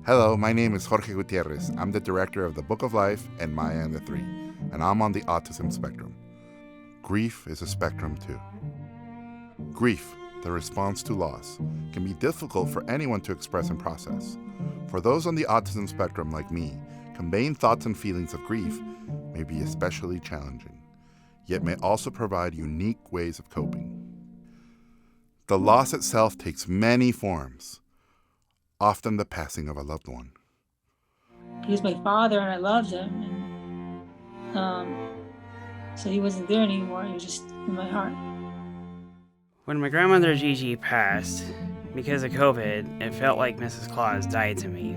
Hello, my name is Jorge Guttierez. I'm the director of the Book of Life and Maya and the Three, and I'm on the autism spectrum. Grief is a spectrum too. Grief, the response to loss, can be difficult for anyone to express and process. For those on the autism spectrum like me, conveying thoughts and feelings of grief may be especially challenging, yet may also provide unique ways of coping. The loss itself takes many forms, often the passing of a loved one. He was my father and I loved him. And, so he wasn't there anymore. He was just in my heart. When my grandmother Gigi passed, because of COVID, it felt like Mrs. Claus died to me.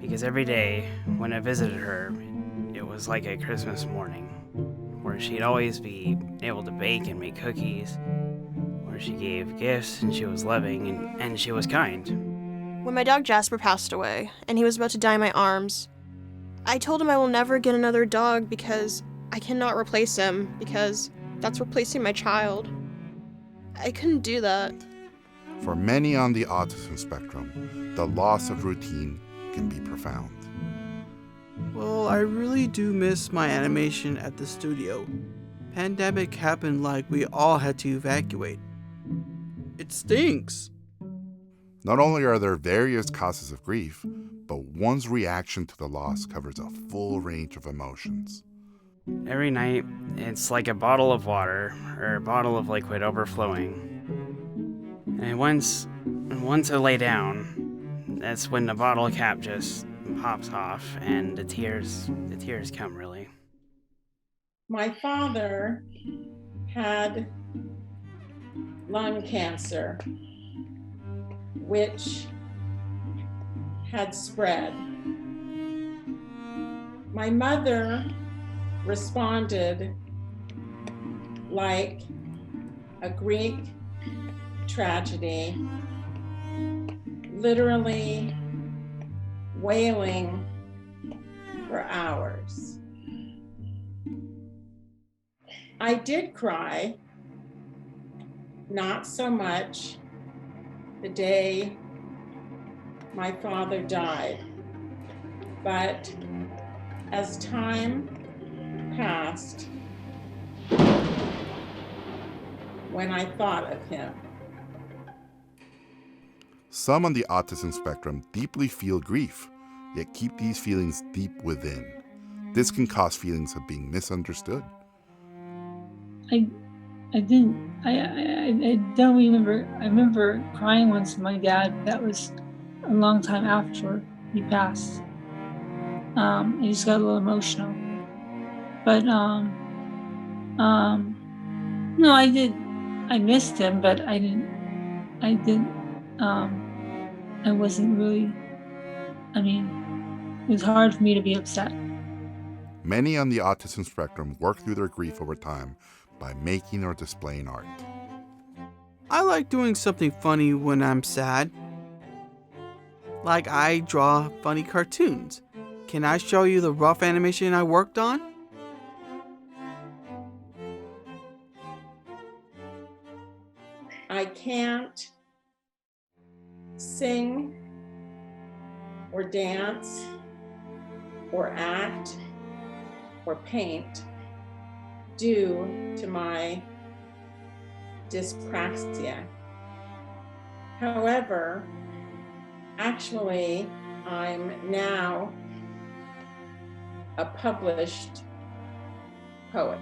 Because every day when I visited her, it was like a Christmas morning, where she'd always be able to bake and make cookies, where she gave gifts and she was loving and she was kind. When my dog Jasper passed away and he was about to die in my arms, I told him I will never get another dog because I cannot replace him, because that's replacing my child. I couldn't do that. For many on the autism spectrum, the loss of routine can be profound. Well, I really do miss my animation at the studio. Pandemic happened like we all had to evacuate. It stinks. Not only are there various causes of grief, but one's reaction to the loss covers a full range of emotions. Every night, it's like a bottle of water or a bottle of liquid overflowing. And once I lay down, that's when the bottle cap just pops off and the tears come, really. My father had lung cancer, which had spread. My mother responded like a Greek tragedy, literally wailing for hours. I did cry, not so much the day my father died, but as time passed, when I thought of him. Some on the autism spectrum deeply feel grief, yet keep these feelings deep within. This can cause feelings of being misunderstood. I don't remember. I remember crying once with my dad. That was a long time after he passed. I just got a little emotional. But no, I did. I missed him, but I wasn't really. It was hard for me to be upset. Many on the autism spectrum work through their grief over time by making or displaying art. I like doing something funny when I'm sad. Like I draw funny cartoons. Can I show you the rough animation I worked on? I can't sing or dance or act or paint due to my dyspraxia. However, actually, I'm now a published poet.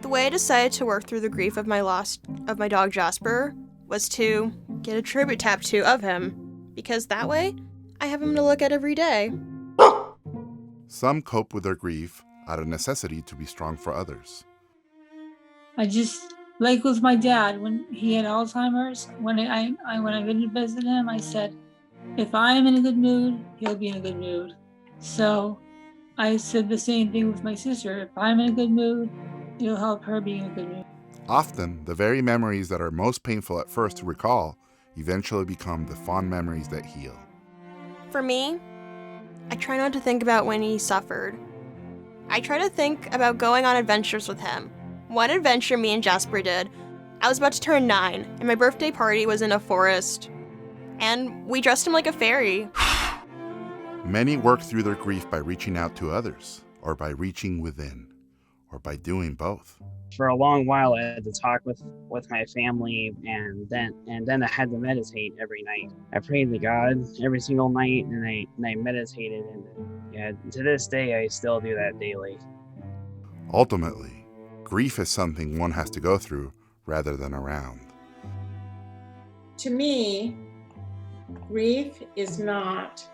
The way I decided to work through the grief of my loss of my dog Jasper was to get a tribute tattoo of him, because that way I have him to look at every day. Some cope with their grief out of necessity to be strong for others. I just, like with my dad, when he had Alzheimer's, when I went to visit him, I said, if I'm in a good mood, he'll be in a good mood. So I said the same thing with my sister. If I'm in a good mood, it'll help her be in a good mood. Often, the very memories that are most painful at first to recall eventually become the fond memories that heal. For me, I try not to think about when he suffered. I try to think about going on adventures with him. One adventure me and Jasper did, I was about to turn 9, and my birthday party was in a forest. and we dressed him like a fairy. Many work through their grief by reaching out to others, or by reaching within, or by doing both. For a long while, I had to talk with my family, and then I had to meditate every night. I prayed to God every single night, and I meditated, and yeah, to this day, I still do that daily. Ultimately, grief is something one has to go through rather than around. To me, grief is not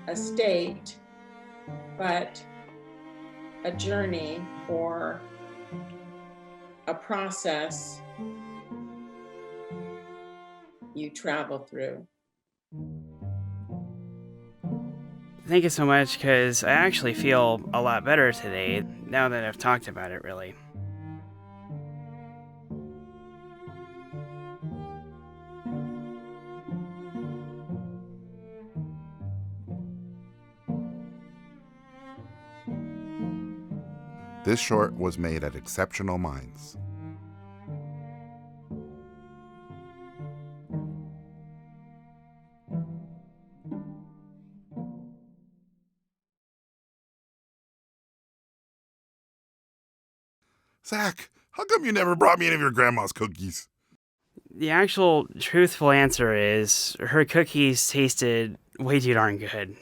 a state, but a journey or a process you travel through. Thank you so much, because I actually feel a lot better today now that I've talked about it, really. This short was made at Exceptional Minds. Zach, how come you never brought me any of your grandma's cookies? The actual truthful answer is her cookies tasted way too darn good.